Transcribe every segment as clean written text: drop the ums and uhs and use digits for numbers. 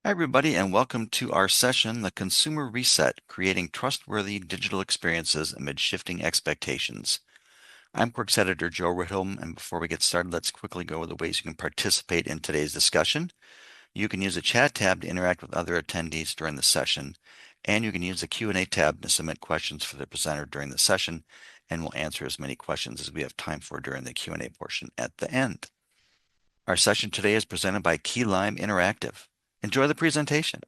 Hi, everybody, and welcome to our session, The Consumer Reset, Creating Trustworthy Digital Experiences Amid Shifting Expectations. I'm Quirk's editor, Joe Ritholm, and before we get started, let's quickly go over the ways you can participate in today's discussion. You can use the chat tab to interact with other attendees during the session, and you can use the Q&A tab to submit questions for the presenter during the session, and we'll answer as many questions as we have time for during the Q&A portion at the end. Our session today is presented by Key Lime Interactive. Enjoy the presentation.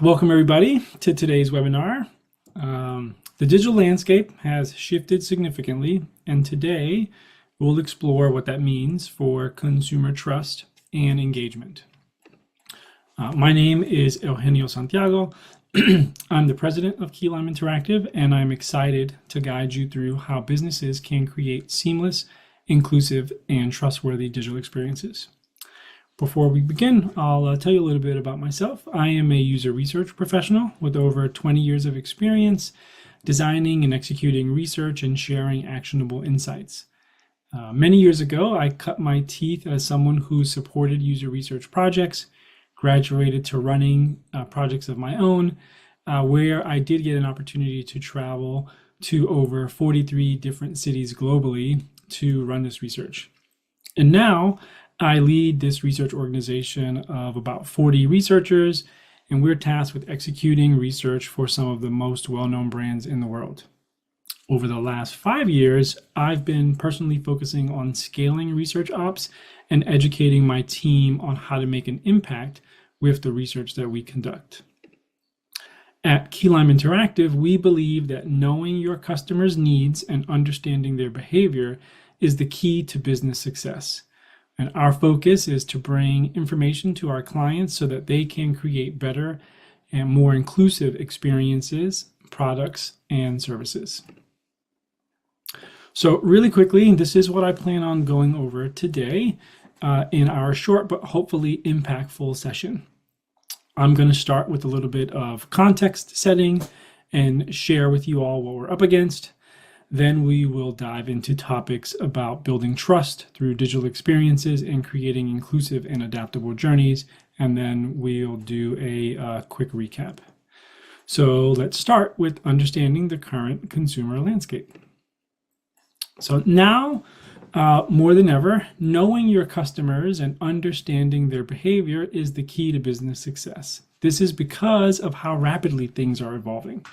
Welcome everybody to today's webinar. The digital landscape has shifted significantly, and today we'll explore what that means for consumer trust and engagement. My name is Eugenio Santiago. I'm the president of Key Lime Interactive, and I'm excited to guide you through how businesses can create seamless, inclusive, and trustworthy digital experiences. Before we begin, I'll tell you a little bit about myself. I am a user research professional with over 20 years of experience designing and executing research and sharing actionable insights. Many years ago, I cut my teeth as someone who supported user research projects, graduated to running projects of my own, where I did get an opportunity to travel to over 43 different cities globally to run this research. And now, I lead this research organization of about 40 researchers, and we're tasked with executing research for some of the most well-known brands in the world. Over the last 5 years, I've been personally focusing on scaling research ops and educating my team on how to make an impact with the research that we conduct. At Key Lime Interactive, we believe that knowing your customers' needs and understanding their behavior is the key to business success. And our focus is to bring information to our clients so that they can create better and more inclusive experiences, products, and services. So really quickly, this is what I plan on going over today in our short but hopefully impactful session. I'm going to start with a little bit of context setting and share with you all what we're up against. Then we will dive into topics about building trust through digital experiences and creating inclusive and adaptable journeys. And then we'll do a quick recap. So let's start with understanding the current consumer landscape. So now, more than ever, knowing your customers and understanding their behavior is the key to business success. This is because of how rapidly things are evolving.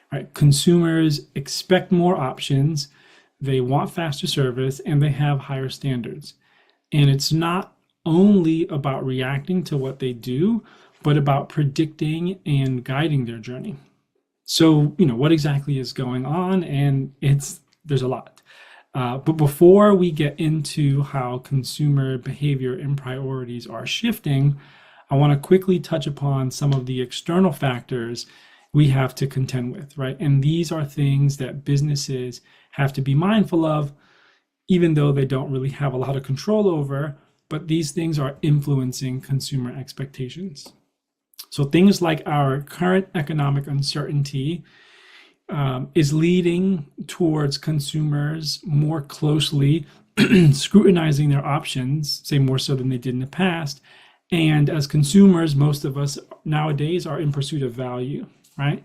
Right? Consumers expect more options, they want faster service, and they have higher standards. And it's not only about reacting to what they do, but about predicting and guiding their journey. So, what exactly is going on? And there's a lot. But before we get into how consumer behavior and priorities are shifting, I want to quickly touch upon some of the external factors we have to contend with, right? And these are things that businesses have to be mindful of, even though they don't really have a lot of control over, but these things are influencing consumer expectations. So things like our current economic uncertainty is leading towards consumers more closely scrutinizing their options, say more so than they did in the past. And as consumers, most of us nowadays are in pursuit of value. Right.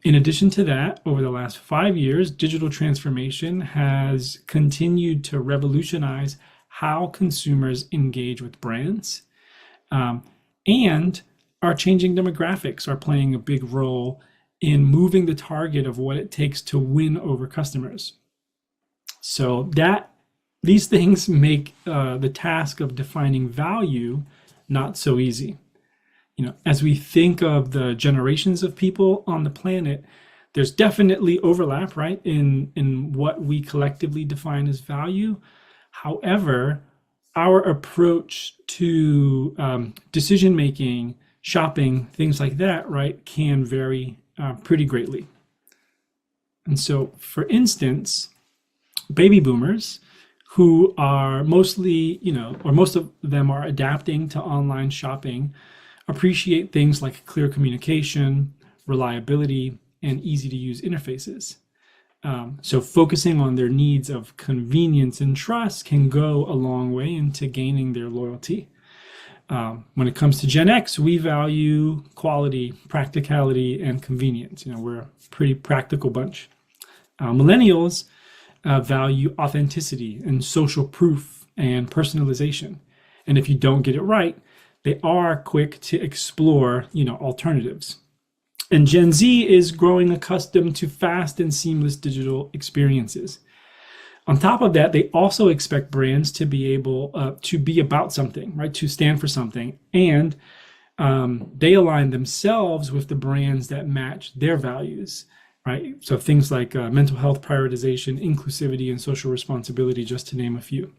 In addition to that, over the last 5 years, digital transformation has continued to revolutionize how consumers engage with brands, and our changing demographics are playing a big role in moving the target of what it takes to win over customers. So these things make the task of defining value not so easy. As we think of the generations of people on the planet, there's definitely overlap, right, in what we collectively define as value. However, our approach to decision-making, shopping, things like that, right, can vary pretty greatly. And so, for instance, baby boomers, who are mostly, or most of them are adapting to online shopping, appreciate things like clear communication, reliability, and easy-to-use interfaces. So focusing on their needs of convenience and trust can go a long way into gaining their loyalty. When it comes to Gen X, we value quality, practicality, and convenience. We're a pretty practical bunch. Millennials value authenticity and social proof and personalization. And if you don't get it right, they are quick to explore, alternatives. And Gen Z is growing accustomed to fast and seamless digital experiences. On top of that, they also expect brands to be able to be about something, right? To stand for something. And they align themselves with the brands that match their values, right? So things like mental health prioritization, inclusivity, and social responsibility, just to name a few.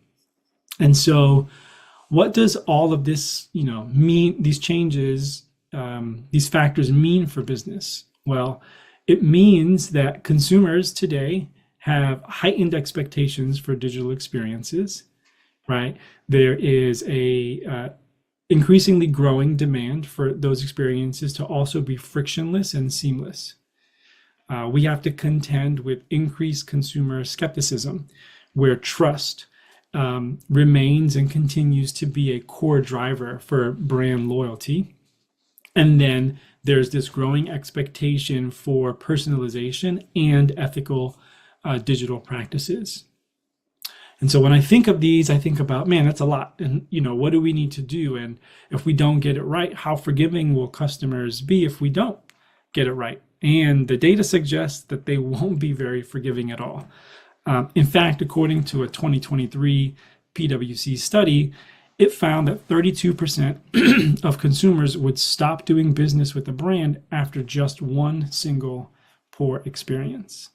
And so what does all of this, mean, these changes, these factors mean for business? Well, it means that consumers today have heightened expectations for digital experiences, right? There is a increasingly growing demand for those experiences to also be frictionless and seamless. We have to contend with increased consumer skepticism, where trust remains and continues to be a core driver for brand loyalty. And then there's this growing expectation for personalization and ethical digital practices. And so when I think of these, I think about, man, that's a lot. And, what do we need to do? And if we don't get it right, how forgiving will customers be if we don't get it right? And the data suggests that they won't be very forgiving at all. In fact, according to a 2023 PwC study, it found that 32% of consumers would stop doing business with a brand after just one single poor experience.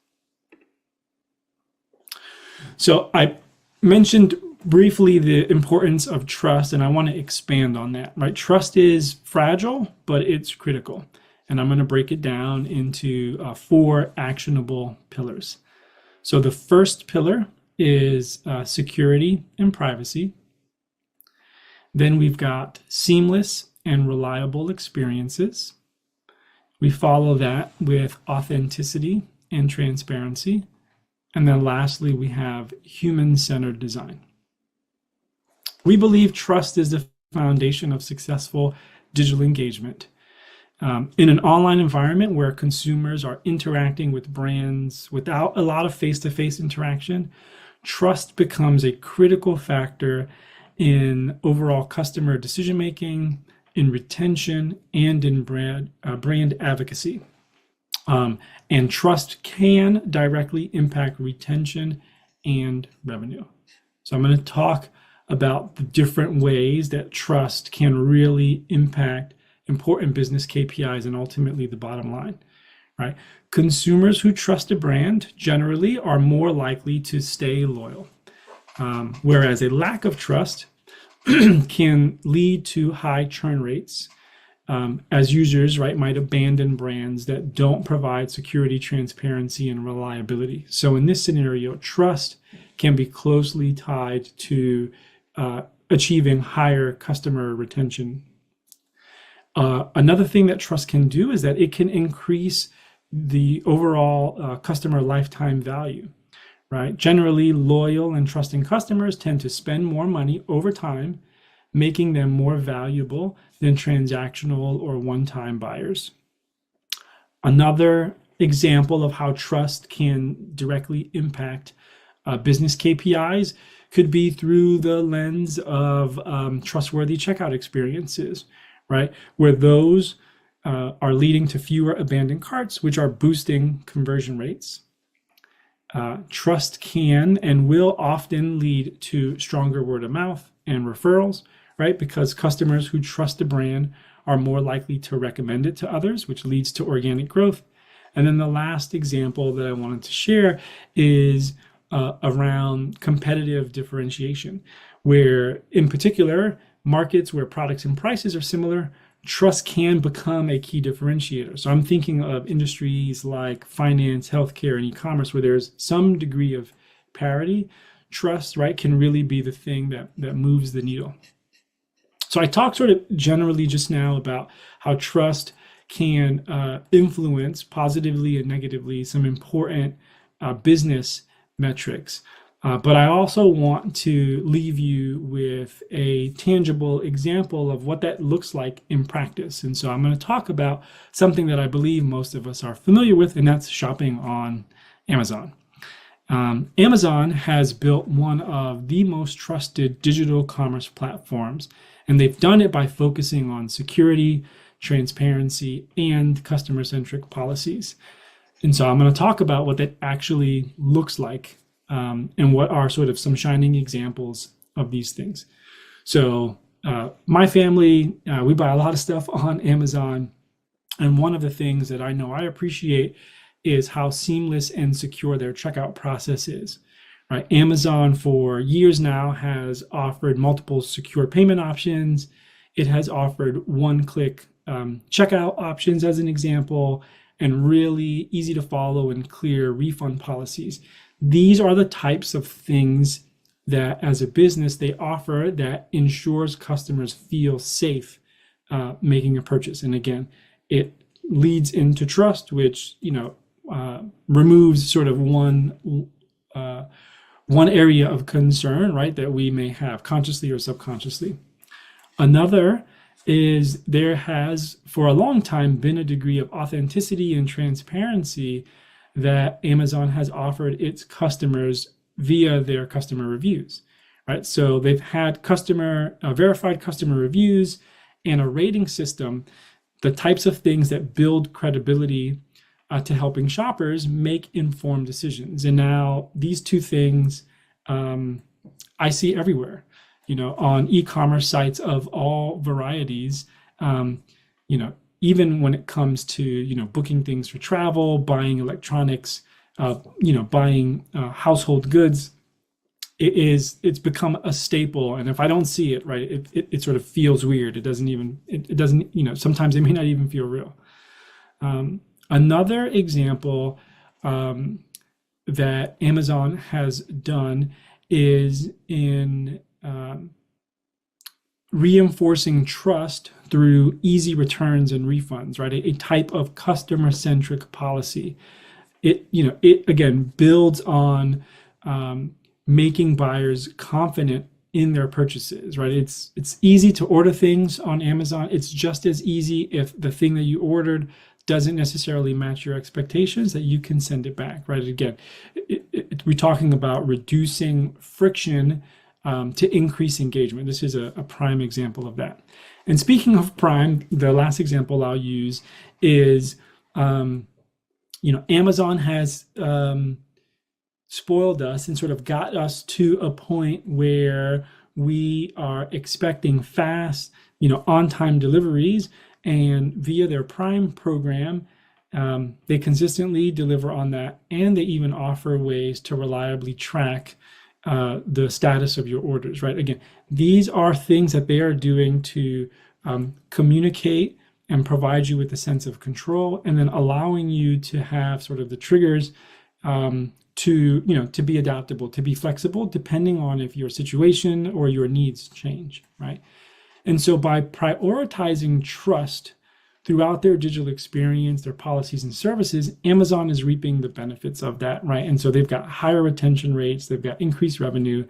So I mentioned briefly the importance of trust, and I want to expand on that, right? Trust is fragile, but it's critical. And I'm going to break it down into 4 actionable pillars. So the first pillar is security and privacy. Then we've got seamless and reliable experiences. We follow that with authenticity and transparency. And then lastly, we have human-centered design. We believe trust is the foundation of successful digital engagement. In an online environment where consumers are interacting with brands without a lot of face-to-face interaction, trust becomes a critical factor in overall customer decision-making, in retention, and in brand advocacy. And trust can directly impact retention and revenue. So I'm going to talk about the different ways that trust can really impact important business KPIs and ultimately the bottom line, right? Consumers who trust a brand generally are more likely to stay loyal, whereas a lack of trust can lead to high churn rates, as users, right, might abandon brands that don't provide security, transparency, and reliability. So in this scenario, trust can be closely tied to achieving higher customer retention. Another thing that trust can do is that it can increase the overall customer lifetime value, right? Generally, loyal and trusting customers tend to spend more money over time, making them more valuable than transactional or one-time buyers. Another example of how trust can directly impact business KPIs could be through the lens of trustworthy checkout experiences, right? Where those are leading to fewer abandoned carts, which are boosting conversion rates. Trust can and will often lead to stronger word of mouth and referrals, right? Because customers who trust a brand are more likely to recommend it to others, which leads to organic growth. And then the last example that I wanted to share is around competitive differentiation, where in particular, markets where products and prices are similar, trust can become a key differentiator. So I'm thinking of industries like finance, healthcare, and e-commerce, where there's some degree of parity. Trust, right, can really be the thing that moves the needle. So I talked sort of generally just now about how trust can influence positively and negatively some important business metrics. But I also want to leave you with a tangible example of what that looks like in practice. And so I'm going to talk about something that I believe most of us are familiar with, and that's shopping on Amazon. Amazon has built one of the most trusted digital commerce platforms, and they've done it by focusing on security, transparency, and customer centric policies. And so I'm going to talk about what that actually looks like, and what are sort of some shining examples of these things. So, my family, we buy a lot of stuff on Amazon. And one of the things that I know I appreciate is how seamless and secure their checkout process is. Right? Amazon for years now has offered multiple secure payment options. It has offered one-click checkout options as an example, and really easy to follow and clear refund policies. These are the types of things that as a business they offer that ensures customers feel safe making a purchase. And again, it leads into trust, which removes sort of one area of concern, right, that we may have consciously or subconsciously. Another is there has for a long time been a degree of authenticity and transparency that Amazon has offered its customers via their customer reviews, right? So they've had verified customer reviews and a rating system, the types of things that build credibility to helping shoppers make informed decisions. And now these two things I see everywhere, on e-commerce sites of all varieties, even when it comes to, booking things for travel, buying electronics, buying household goods. It's become a staple. And if I don't see it, right, it sort of feels weird. It doesn't, sometimes it may not even feel real. Another example that Amazon has done is in reinforcing trust through easy returns and refunds, right? A type of customer-centric policy. It again builds on making buyers confident in their purchases, right? It's easy to order things on Amazon. It's just as easy if the thing that you ordered doesn't necessarily match your expectations that you can send it back, right? Again, we're talking about reducing friction to increase engagement. This is a prime example of that. And speaking of prime, the last example I'll use is, Amazon has spoiled us and sort of got us to a point where we are expecting fast, on-time deliveries, and via their Prime program, they consistently deliver on that, and they even offer ways to reliably track the status of your orders, right? Again, these are things that they are doing to communicate and provide you with a sense of control, and then allowing you to have sort of the triggers to be adaptable, to be flexible, depending on if your situation or your needs change, right? And so by prioritizing trust throughout their digital experience, their policies and services, Amazon is reaping the benefits of that, right? And so they've got higher retention rates, they've got increased revenue,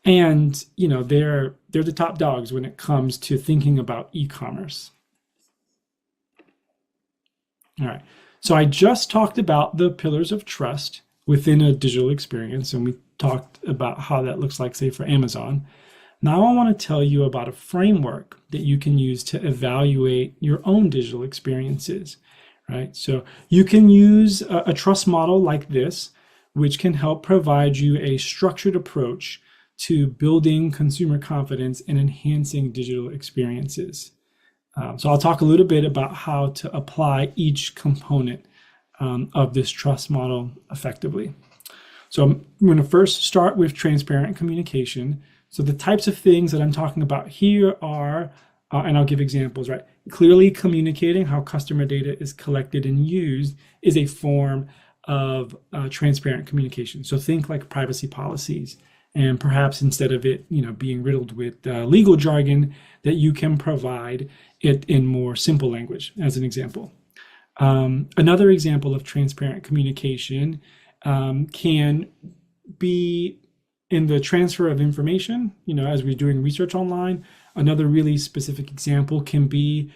and they're the top dogs when it comes to thinking about e-commerce. All right. So I just talked about the pillars of trust within a digital experience, and we talked about how that looks like, say, for Amazon. Now I want to tell you about a framework that you can use to evaluate your own digital experiences, right? So you can use a trust model like this, which can help provide you a structured approach to building consumer confidence and enhancing digital experiences. So I'll talk a little bit about how to apply each component of this trust model effectively. So I'm going to first start with transparent communication. So the types of things that I'm talking about here are, and I'll give examples, right? Clearly communicating how customer data is collected and used is a form of transparent communication. So think like privacy policies, and perhaps instead of it, being riddled with legal jargon, that you can provide it in more simple language, as an example. Another example of transparent communication can be in the transfer of information, as we're doing research online, another really specific example can be,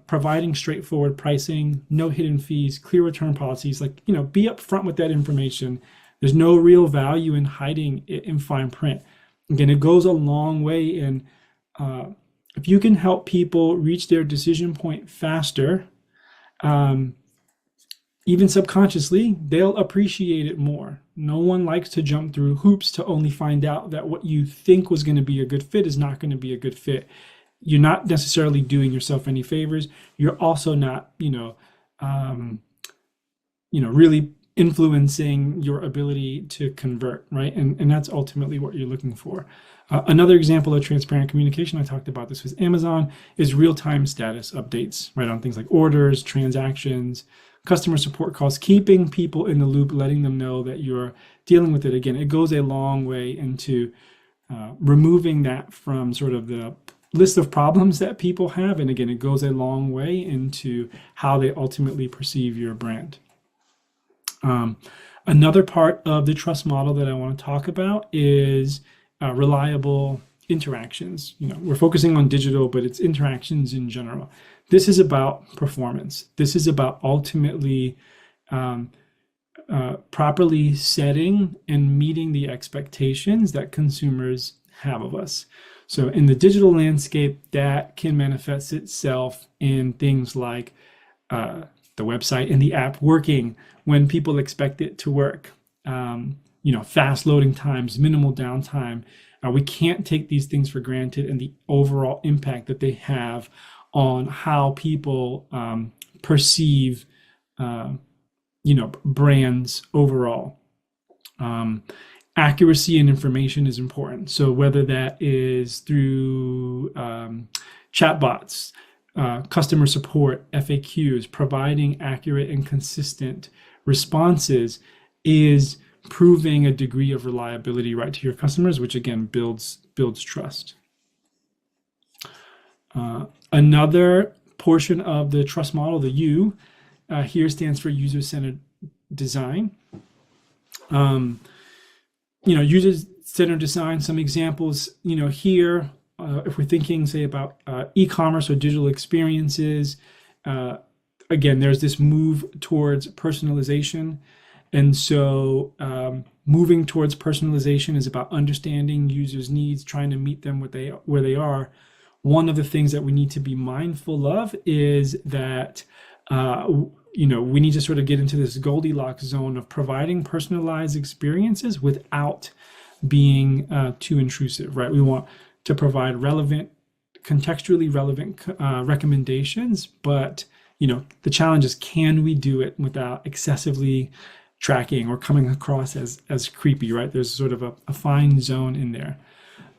providing straightforward pricing, no hidden fees, clear return policies. Like, be upfront with that information. There's no real value in hiding it in fine print. Again, it goes a long way in if you can help people reach their decision point faster, um, even subconsciously, they'll appreciate it more. No one likes to jump through hoops to only find out that what you think was going to be a good fit is not going to be a good fit. You're not necessarily doing yourself any favors. You're also not, really influencing your ability to convert, right? And that's ultimately what you're looking for. Another example of transparent communication, I talked about this with Amazon, is real-time status updates, right, on things like orders, transactions, customer support calls, keeping people in the loop, letting them know that you're dealing with it. Again, it goes a long way into removing that from sort of the list of problems that people have. And again, it goes a long way into how they ultimately perceive your brand. Another part of the trust model that I want to talk about is reliable interactions. We're focusing on digital, but it's interactions in general. This is about performance. This is about ultimately properly setting and meeting the expectations that consumers have of us. So in the digital landscape, that can manifest itself in things like the website and the app working when people expect it to work. Fast loading times, minimal downtime. We can't take these things for granted, and the overall impact that they have on how people perceive, brands overall. Accuracy and information is important. So whether that is through chatbots, customer support, FAQs, providing accurate and consistent responses is proving a degree of reliability right to your customers, which again builds trust. Another portion of the trust model, the U, here stands for user-centered design. User-centered design, some examples, here, if we're thinking, say, about e-commerce or digital experiences, again, there's this move towards personalization. And so moving towards personalization is about understanding users' needs, trying to meet them where they are. One of the things that we need to be mindful of is that we need to sort of get into this Goldilocks zone of providing personalized experiences without being too intrusive, right? We want to provide contextually relevant recommendations, but the challenge is, can we do it without excessively tracking or coming across as creepy, right? There's sort of a fine zone in there.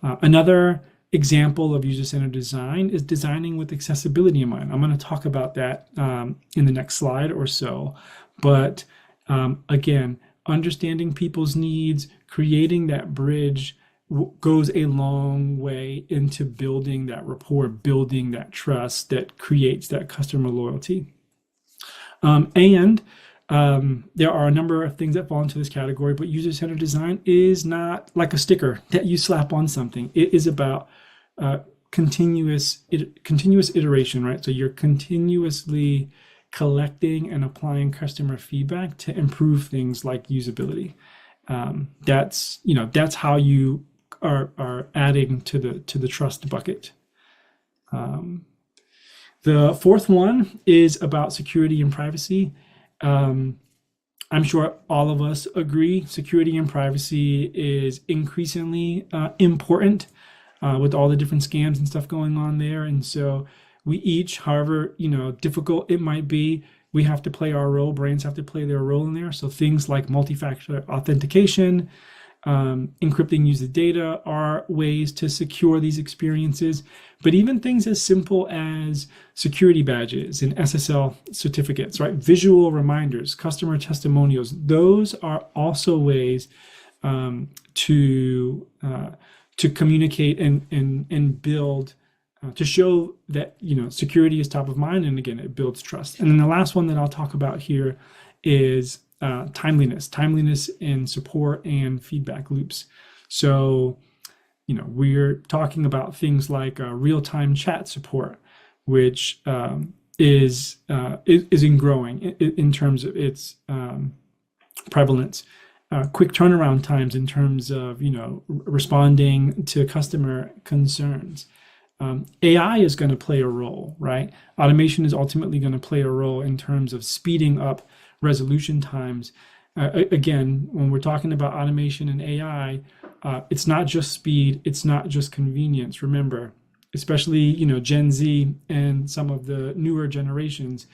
Another example of user-centered design is designing with accessibility in mind. I'm going to talk about that in the next slide or so. But again, understanding people's needs, creating that bridge goes a long way into building that rapport, building that trust that creates that customer loyalty. There are a number of things that fall into this category, but user-centered design is not like a sticker that you slap on something. It is about continuous iteration, right? So you're continuously collecting and applying customer feedback to improve things like usability. That's how you are adding to the trust bucket. The fourth one is about security and privacy. I'm sure all of us agree security and privacy is increasingly important with all the different scams and stuff going on there. And so we each, however difficult it might be, we have to play our role. Brands have to play their role in there. So things like multi-factor authentication, encrypting user data are ways to secure these experiences. But even things as simple as security badges and SSL certificates, right? Visual reminders, customer testimonials, those are also ways to communicate and build, to show that security is top of mind. And again, it builds trust. And then the last one that I'll talk about here is timeliness in support and feedback loops. So, we're talking about things like real-time chat support, which is in growing in terms of its prevalence. Quick turnaround times in terms of responding to customer concerns. AI is going to play a role, right? Automation is ultimately going to play a role in terms of speeding up resolution times. Again, when we're talking about automation and AI, it's not just speed, it's not just convenience. Remember, especially Gen Z and some of the newer generations,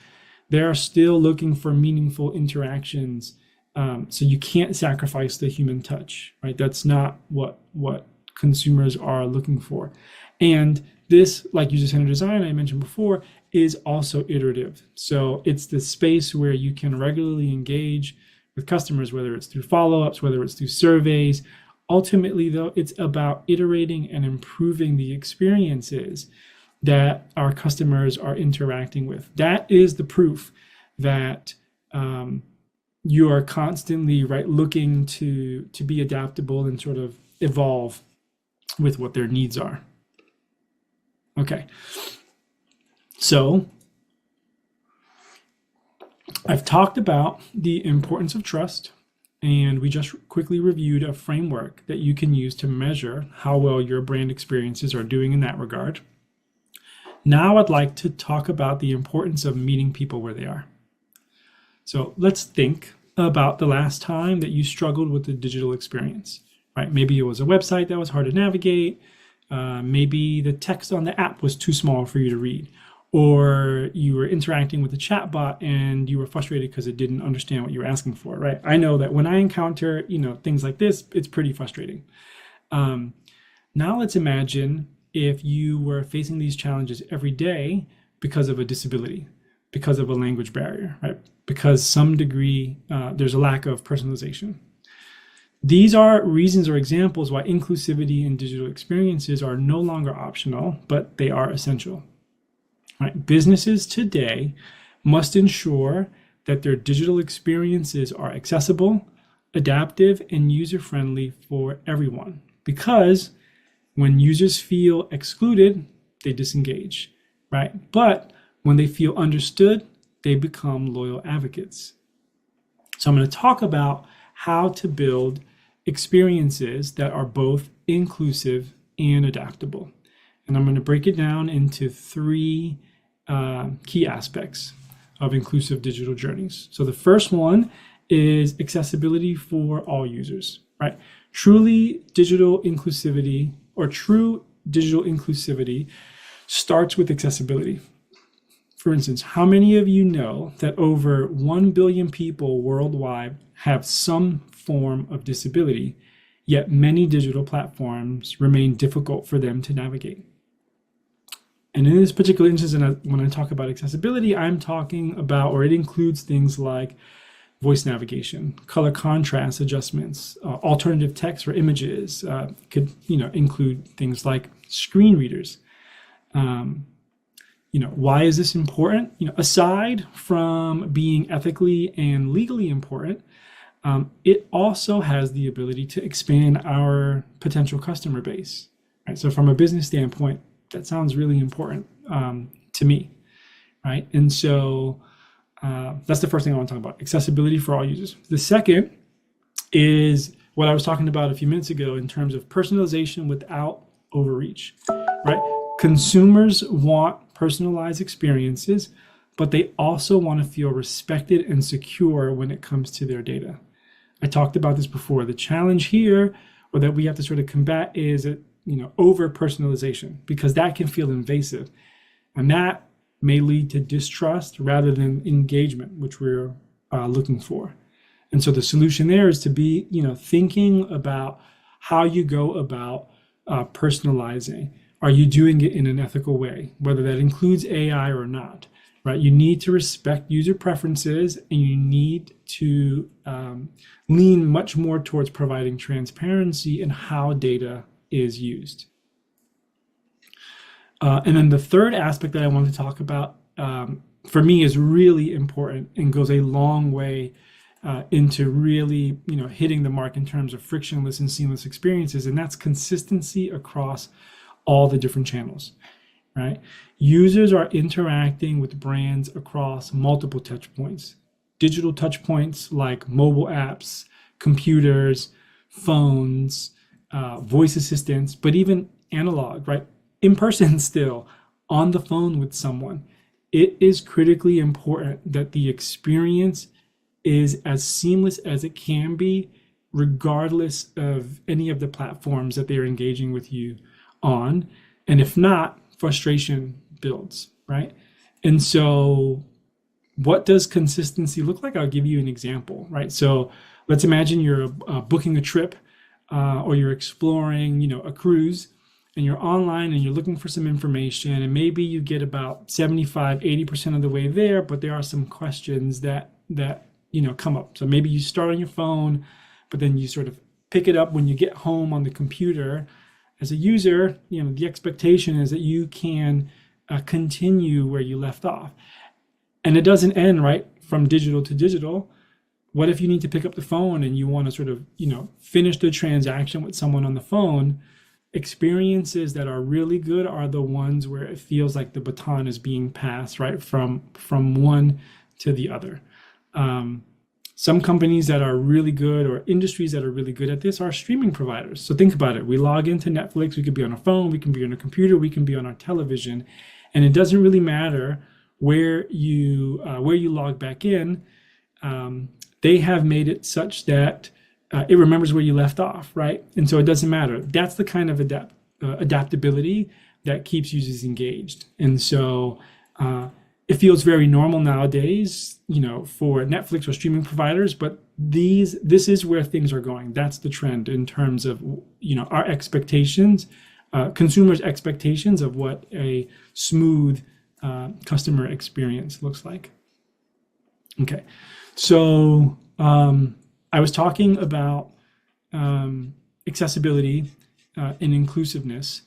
they are still looking for meaningful interactions. So you can't sacrifice the human touch, right? That's not what consumers are looking for. And this, like user-centered design I mentioned before, is also iterative. So it's the space where you can regularly engage with customers, whether it's through follow-ups, whether it's through surveys. Ultimately, though, it's about iterating and improving the experiences that our customers are interacting with. That is the proof that you are constantly looking to be adaptable and sort of evolve with what their needs are. Okay, so I've talked about the importance of trust, and we just quickly reviewed a framework that you can use to measure how well your brand experiences are doing in that regard. Now I'd like to talk about the importance of meeting people where they are. So let's think about the last time that you struggled with the digital experience, right? Maybe it was a website that was hard to navigate. Maybe the text on the app was too small for you to read, or you were interacting with the chatbot and you were frustrated because it didn't understand what you were asking for, right? I know that when I encounter, things like this, it's pretty frustrating. Now let's imagine if you were facing these challenges every day because of a disability, because of a language barrier, right? Because some degree there's a lack of personalization. These are reasons or examples why inclusivity in digital experiences are no longer optional, but they are essential. Right? Businesses today must ensure that their digital experiences are accessible, adaptive, and user-friendly for everyone. Because when users feel excluded, they disengage, right? But when they feel understood, they become loyal advocates. So I'm going to talk about how to build experiences that are both inclusive and adaptable. And I'm going to break it down into three key aspects of inclusive digital journeys. So the first one is accessibility for all users, right? True digital inclusivity starts with accessibility. For instance, how many of you know that over 1 billion people worldwide have some form of disability, yet many digital platforms remain difficult for them to navigate? And in this particular instance, when I talk about accessibility, I'm talking about, or it includes things like voice navigation, color contrast adjustments, alternative text for images, could include things like screen readers. Why is this important? Aside from being ethically and legally important, it also has the ability to expand our potential customer base. Right? So from a business standpoint, that sounds really important to me, right? And so that's the first thing I want to talk about, accessibility for all users. The second is what I was talking about a few minutes ago in terms of personalization without overreach, right? Consumers want personalized experiences, but they also want to feel respected and secure when it comes to their data. I talked about this before. The challenge here, or that we have to sort of combat, is over personalization, because that can feel invasive, and that may lead to distrust rather than engagement, which we're looking for. And so the solution there is to be thinking about how you go about personalizing. Are you doing it in an ethical way, whether that includes AI or not, right? You need to respect user preferences, and you need to lean much more towards providing transparency in how data is used. And then the third aspect that I want to talk about, for me, is really important and goes a long way into really, hitting the mark in terms of frictionless and seamless experiences, and that's consistency across all the different channels, right? Users are interacting with brands across multiple touch points, digital touch points like mobile apps, computers, phones, voice assistants, but even analog, right? In person still, on the phone with someone. It is critically important that the experience is as seamless as it can be, regardless of any of the platforms that they're engaging with you on. And if not, frustration builds, right? And so, what does consistency look like? I'll give you an example, right? So, let's imagine you're booking a trip or you're exploring, a cruise, and you're online and you're looking for some information, and maybe you get about 75, 80% of the way there, but there are some questions that come up. So maybe you start on your phone, but then you sort of pick it up when you get home on the computer. As a user, the expectation is that you can continue where you left off. And it doesn't end right from digital to digital. What if you need to pick up the phone and you want to sort of, finish the transaction with someone on the phone? Experiences that are really good are the ones where it feels like the baton is being passed right from one to the other. Some companies that are really good, or industries that are really good at this, are streaming providers. So think about it. We log into Netflix. We could be on a phone. We can be on a computer. We can be on our television, and it doesn't really matter where you log back in. They have made it such that it remembers where you left off, right? And so it doesn't matter. That's the kind of adaptability that keeps users engaged. And so it feels very normal nowadays, for Netflix or streaming providers, but this is where things are going. That's the trend in terms of, our expectations, consumers' expectations of what a smooth customer experience looks like. Okay, so I was talking about accessibility and inclusiveness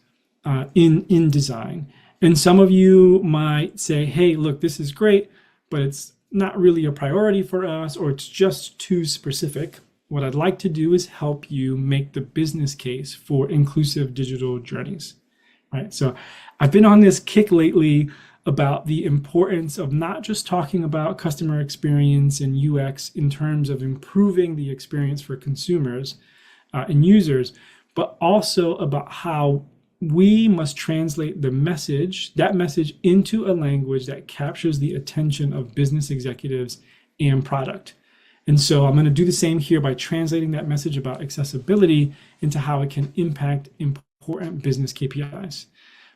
in design. And some of you might say, hey, look, this is great, but it's not really a priority for us, or it's just too specific. What I'd like to do is help you make the business case for inclusive digital journeys, right? So I've been on this kick lately about the importance of not just talking about customer experience and UX in terms of improving the experience for consumers and users, but also about how we must translate that message into a language that captures the attention of business executives and product. And so I'm going to do the same here by translating that message about accessibility into how it can impact important business KPIs.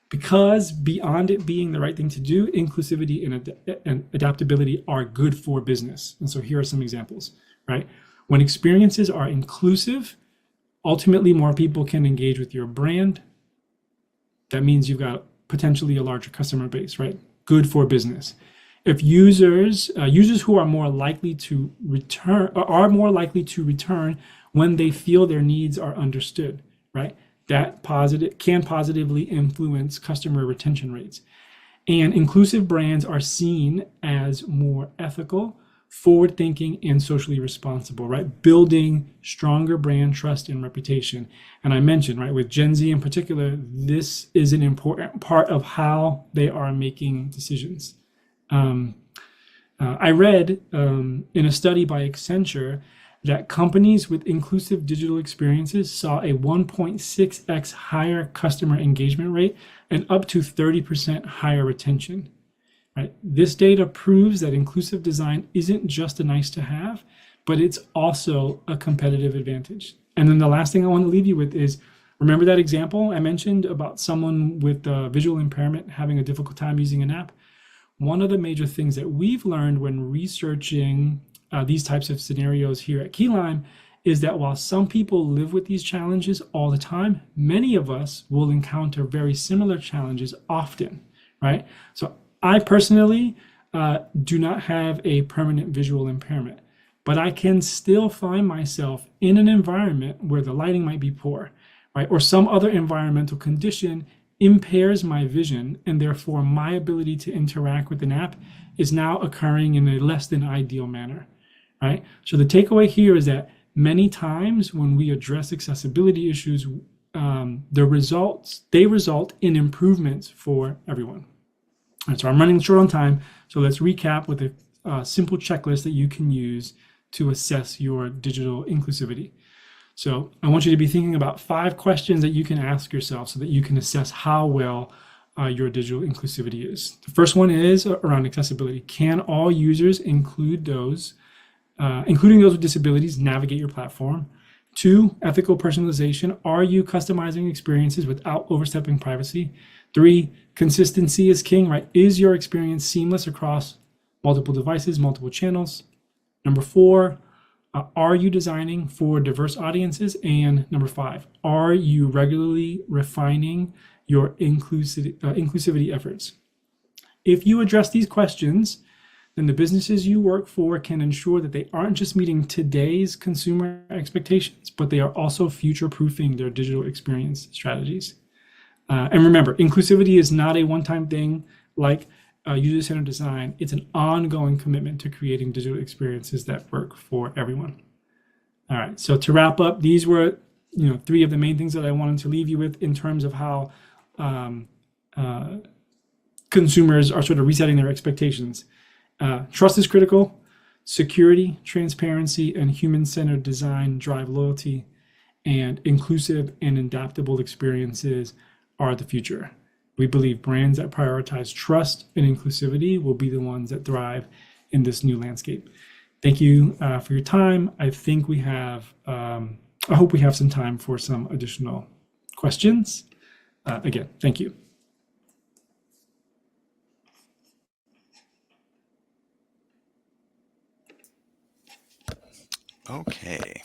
Because beyond it being the right thing to do, inclusivity and adaptability are good for business. And so here are some examples, right? When experiences are inclusive, ultimately more people can engage with your brand. That means you've got potentially a larger customer base, right? Good for business. If users who are more likely to return when they feel their needs are understood, right? That can positively influence customer retention rates. And inclusive brands are seen as more ethical, forward-thinking, and socially responsible, right? Building stronger brand trust and reputation. And I mentioned, right, with Gen Z in particular, this is an important part of how they are making decisions. I read in a study by Accenture that companies with inclusive digital experiences saw a 1.6x higher customer engagement rate and up to 30% higher retention. Right? This data proves that inclusive design isn't just a nice to have, but it's also a competitive advantage. And then the last thing I want to leave you with is, remember that example I mentioned about someone with visual impairment having a difficult time using an app? One of the major things that we've learned when researching these types of scenarios here at Keylime is that while some people live with these challenges all the time, many of us will encounter very similar challenges often, right? So I personally do not have a permanent visual impairment, but I can still find myself in an environment where the lighting might be poor, right? Or some other environmental condition impairs my vision, and therefore my ability to interact with an app is now occurring in a less than ideal manner. right? So the takeaway here is that many times when we address accessibility issues, they result in improvements for everyone. All right, so I'm running short on time, so let's recap with a simple checklist that you can use to assess your digital inclusivity. So I want you to be thinking about 5 questions that you can ask yourself so that you can assess how well your digital inclusivity is. The first one is around accessibility. Can all users, including those with disabilities, navigate your platform? 2, ethical personalization. Are you customizing experiences without overstepping privacy? 3, consistency is king, right? Is your experience seamless across multiple devices, multiple channels? Number 4, are you designing for diverse audiences? And number 5, are you regularly refining your inclusivity efforts? If you address these questions, then the businesses you work for can ensure that they aren't just meeting today's consumer expectations, but they are also future-proofing their digital experience strategies. And remember, inclusivity is not a one-time thing like user-centered design. It's an ongoing commitment to creating digital experiences that work for everyone. All right, so to wrap up, these were 3 of the main things that I wanted to leave you with in terms of how consumers are sort of resetting their expectations. Trust is critical. Security, transparency, and human-centered design drive loyalty, and inclusive and adaptable experiences are the future. We believe brands that prioritize trust and inclusivity will be the ones that thrive in this new landscape. Thank you for your time. I hope we have some time for some additional questions. Again, thank you. Okay.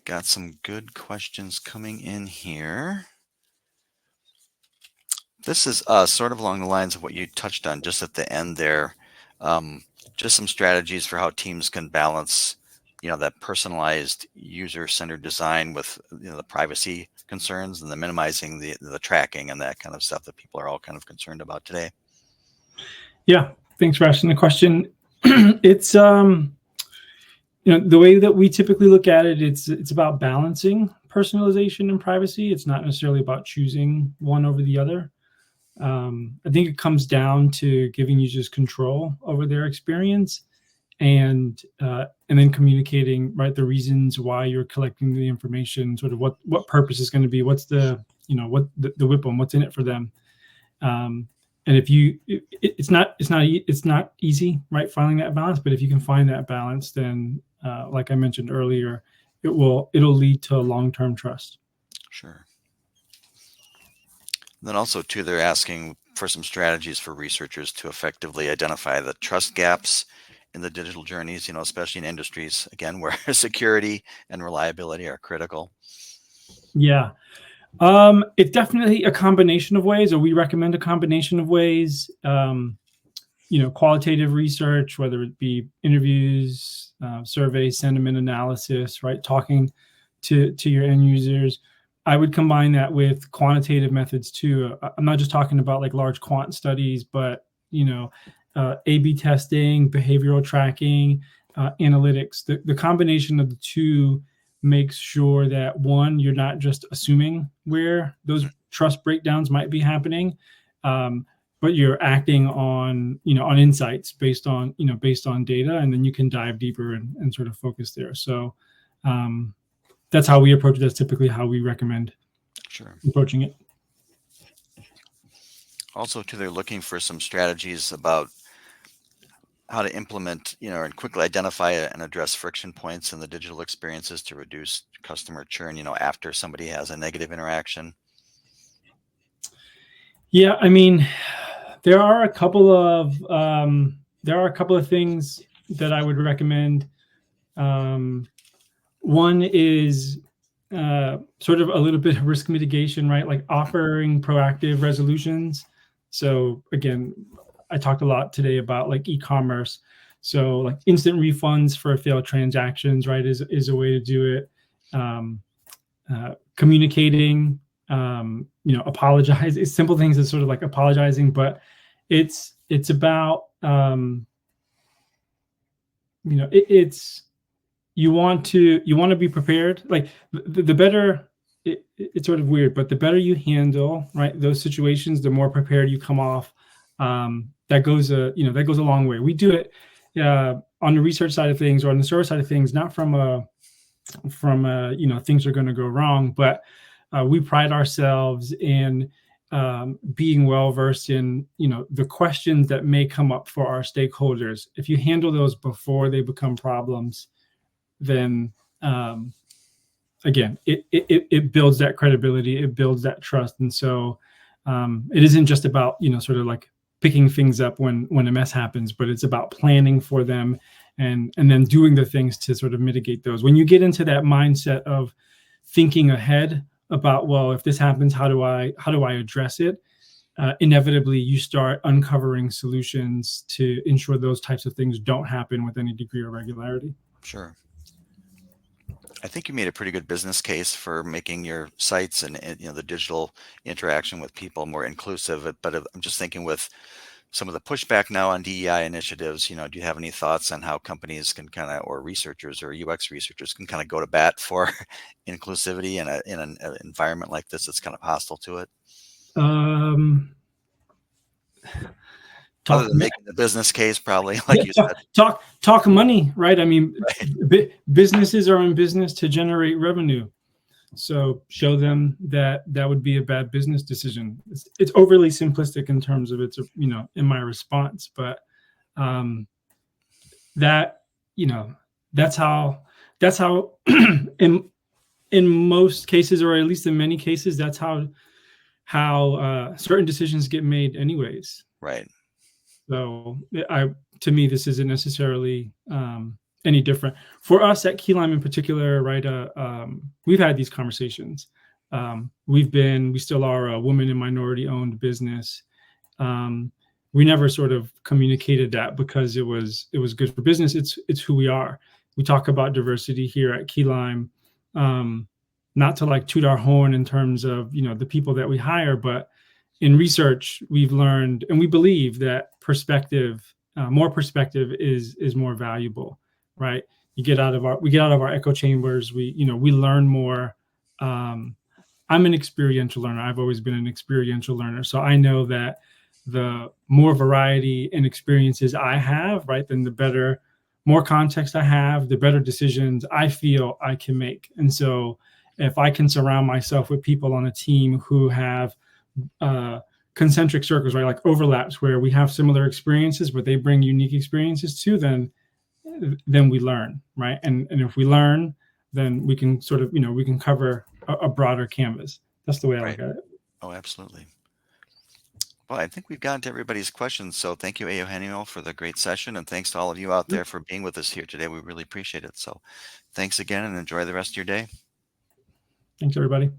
Got some good questions coming in here. This is sort of along the lines of what you touched on just at the end there. Just some strategies for how teams can balance, that personalized user-centered design with the privacy concerns and the minimizing the tracking and that kind of stuff that people are all kind of concerned about today. Yeah, thanks for asking the question. It's the way that we typically look at it, it's about balancing personalization and privacy. It's not necessarily about choosing one over the other. I think it comes down to giving users control over their experience, and then communicating, right, the reasons why you're collecting the information, sort of what purpose is going to be, what's the what the WIPM, what's in it for them. And if you, it's not easy, right, finding that balance. But if you can find that balance, then like I mentioned earlier, it'll lead to long-term trust. Sure. Then also too, they're asking for some strategies for researchers to effectively identify the trust gaps in the digital journeys, especially in industries, again, where security and reliability are critical. Yeah. It's definitely a combination of ways, or we recommend a combination of ways. Qualitative research, whether it be interviews, surveys, sentiment analysis, right? Talking to your end users. I would combine that with quantitative methods too. I'm not just talking about like large quant studies, but A/B testing, behavioral tracking, analytics. The combination of the two makes sure that, one, you're not just assuming where those trust breakdowns might be happening, but you're acting on on insights based on data, and then you can dive deeper and sort of focus there. So that's how we approach it. That's typically how we recommend approaching it. Also, too, they're looking for some strategies about how to implement, and quickly identify and address friction points in the digital experiences to reduce customer churn, after somebody has a negative interaction. Yeah, I mean, there are a couple of things that I would recommend. One is sort of a little bit of risk mitigation, right? Like offering proactive resolutions. So again, I talked a lot today about like e-commerce. So like instant refunds for failed transactions, right, is a way to do it. Communicating, apologize. It's simple things as sort of like apologizing, but it's about it's you want to be prepared. Like the better it's sort of weird, but the better you handle right those situations, the more prepared you come off. That goes a long way. We do it on the research side of things or on the service side of things, not from things are going to go wrong, but we pride ourselves in being well versed in the questions that may come up for our stakeholders. If you handle those before they become problems, then again, it builds that credibility, it builds that trust. And so it isn't just about sort of like picking things up when a mess happens, but it's about planning for them and then doing the things to sort of mitigate those. When you get into that mindset of thinking ahead about, well, if this happens, how do I address it? Inevitably, you start uncovering solutions to ensure those types of things don't happen with any degree of regularity. Sure. I think you made a pretty good business case for making your sites and the digital interaction with people more inclusive. But I'm just thinking with some of the pushback now on DEI initiatives, do you have any thoughts on how companies can kind of, or researchers or UX researchers can kind of go to bat for inclusivity in an environment like this that's kind of hostile to it? Um, Other talk than making the business case, probably, like Yeah, you said. talk money, right? I mean, Right. businesses are in business to generate revenue. So show them that that would be a bad business decision. It's overly simplistic in terms of its, in my response, but um, that, that's how in most cases, or at least in many cases, that's how certain decisions get made anyways. Right. So to me, this isn't necessarily any different for us at Key Lime in particular, right? We've had these conversations. We still are a woman and minority owned business. We never sort of communicated that because it was good for business. It's who we are. We talk about diversity here at Key Lime, not to like toot our horn in terms of the people that we hire, but in research we've learned and we believe that more perspective is more valuable, right? We get out of our echo chambers. We learn more. I'm an experiential learner. I've always been an experiential learner, so I know that the more variety and experiences I have, right, then the better, more context I have, the better decisions I feel I can make. And so if I can surround myself with people on a team who have concentric circles, right, like overlaps where we have similar experiences, but they bring unique experiences too, then we learn, right? And if we learn, then we can sort of, we can cover a broader canvas. That's the way I Right. look at it. Oh, absolutely. Well, I think we've gotten to everybody's questions. So thank you, Eugenio, for the great session. And thanks to all of you out there for being with us here today. We really appreciate it. So thanks again and enjoy the rest of your day. Thanks, everybody.